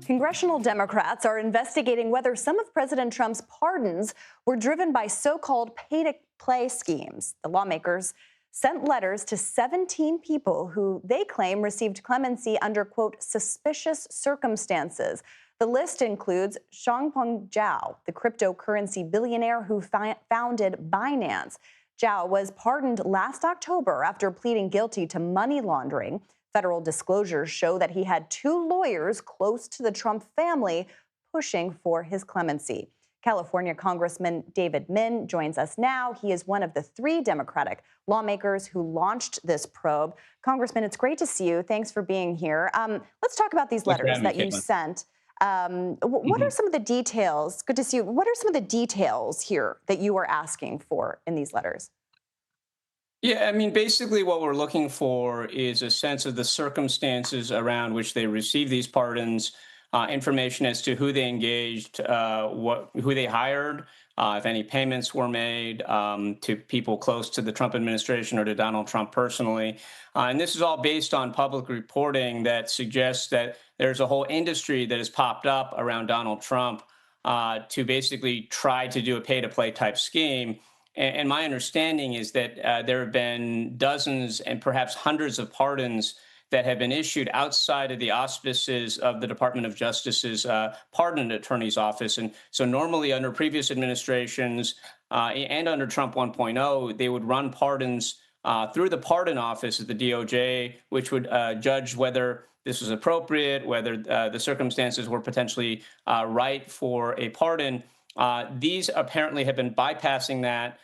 Congressional Democrats are investigating whether some of President Trump's pardons were driven by so-called pay-to-play schemes. The lawmakers sent letters to 17 people who they claim received clemency under, quote, suspicious circumstances. The list includes Changpeng Zhao, the cryptocurrency billionaire who founded Binance. Zhao was pardoned last October after pleading guilty to money laundering. Federal disclosures show that he had two lawyers close to the Trump family pushing for his clemency. California Congressman David Min joins us now. He is one of the three Democratic lawmakers who launched this probe. Congressman, it's great to see you. Thanks for being here. Let's talk about these letters that you sent. What are some of the details? Good to see you. What are some of the details here that you are asking for in these letters? Yeah, I mean, basically what we're looking for is a sense of the circumstances around which they received these pardons, information as to who they engaged, who they hired, if any payments were made to people close to the Trump administration or to Donald Trump personally. And this is all based on public reporting that suggests that there's a whole industry that has popped up around Donald Trump to basically try to do a pay-to-play type scheme. And my understanding is that there have been dozens and perhaps hundreds of pardons that have been issued outside of the auspices of the Department of Justice's pardon attorney's office. And so normally under previous administrations and under Trump 1.0, they would run pardons through the pardon office of the DOJ, which would judge whether this was appropriate, whether the circumstances were potentially right for a pardon. These apparently have been bypassing that.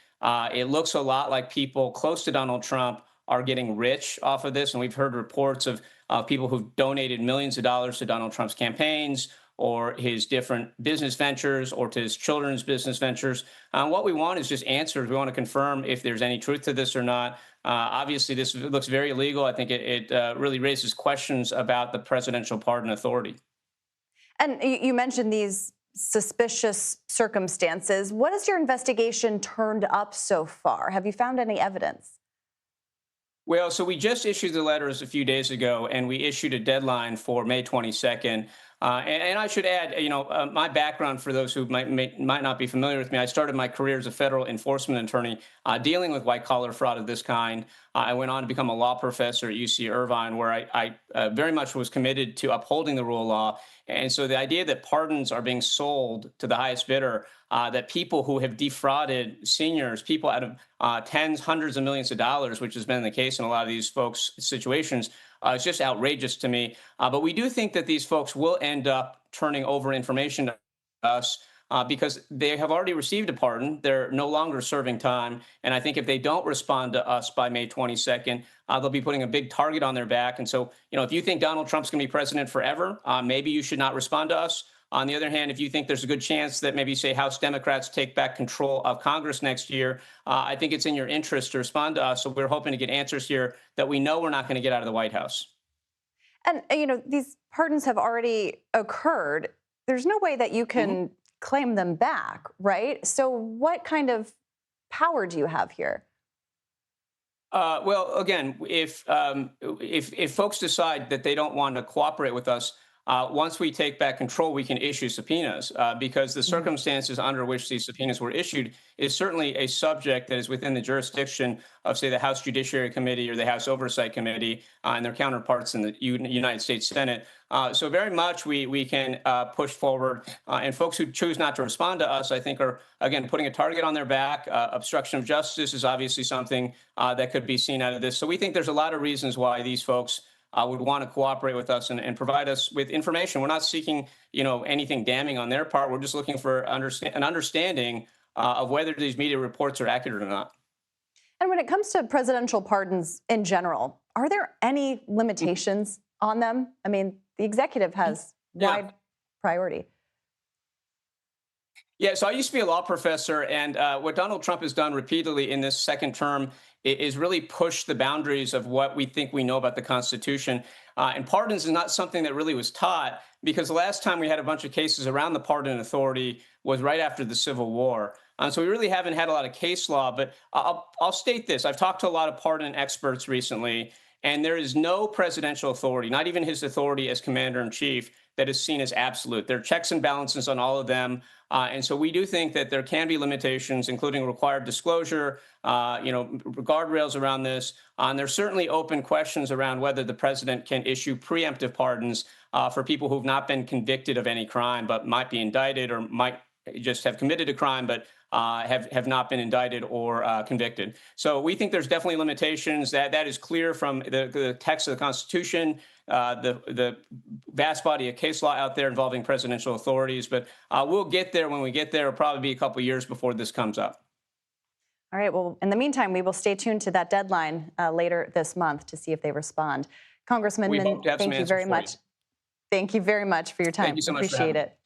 It looks a lot like people close to Donald Trump are getting rich off of this. And we've heard reports of people who've donated millions of dollars to Donald Trump's campaigns or his different business ventures or to his children's business ventures. What we want is just answers. We want to confirm if there's any truth to this or not. Obviously, this looks very illegal. I think it really raises questions about the presidential pardon authority. And you mentioned these suspicious circumstances. What has your investigation turned up so far? Have you found any evidence? Well, so we just issued the letters a few days ago, and we issued a deadline for May 22nd. And I should add, my background for those who might not be familiar with me, I started my career as a federal enforcement attorney dealing with white-collar fraud of this kind. I went on to become a law professor at UC Irvine, where I very much was committed to upholding the rule of law. And so the idea that pardons are being sold to the highest bidder, that people who have defrauded seniors, people out of tens, hundreds of millions of dollars, which has been the case in a lot of these folks' situations, it's just outrageous to me. But we do think that these folks will end up turning over information to us because they have already received a pardon. They're no longer serving time. And I think if they don't respond to us by May 22nd, they'll be putting a big target on their back. And so, if you think Donald Trump's going to be president forever, maybe you should not respond to us. On the other hand, if you think there's a good chance that maybe, say, House Democrats take back control of Congress next year, I think it's in your interest to respond to us. So we're hoping to get answers here that we know we're not going to get out of the White House. And, these pardons have already occurred. There's no way that you can claim them back, right? So what kind of power do you have here? Well, again, if folks decide that they don't want to cooperate with us, once we take back control, we can issue subpoenas because the circumstances under which these subpoenas were issued is certainly a subject that is within the jurisdiction of, say, the House Judiciary Committee or the House Oversight Committee and their counterparts in the United States Senate. So very much we can push forward. And folks who choose not to respond to us, I think, are, again, putting a target on their back. Obstruction of justice is obviously something that could be seen out of this. So we think there's a lot of reasons why these folks would want to cooperate with us and provide us with information. We're not seeking, anything damning on their part. We're just looking for an understanding of whether these media reports are accurate or not. And when it comes to presidential pardons in general, are there any limitations on them? I mean, the executive has wide priority. Yeah, so I used to be a law professor, and what Donald Trump has done repeatedly in this second term is really push the boundaries of what we think we know about the Constitution. And pardons is not something that really was taught because the last time we had a bunch of cases around the pardon authority was right after the Civil War. So we really haven't had a lot of case law, but I'll state this. I've talked to a lot of pardon experts recently, and there is no presidential authority, not even his authority as commander in chief, that is seen as absolute. There are checks and balances on all of them. And so we do think that there can be limitations, including required disclosure, guardrails around this. And there's certainly open questions around whether the president can issue preemptive pardons for people who've not been convicted of any crime, but might be indicted or might just have committed a crime, but have not been indicted or convicted. So we think there's definitely limitations. That is clear from the text of the Constitution, the vast body of case law out there involving presidential authorities. But we'll get there when we get there. It'll probably be a couple of years before this comes up. All right. Well, in the meantime, we will stay tuned to that deadline later this month to see if they respond. Congressman, We hope to have some thank you answers very for much. you. Thank you very much for your time. Thank you so much for having Appreciate me. it.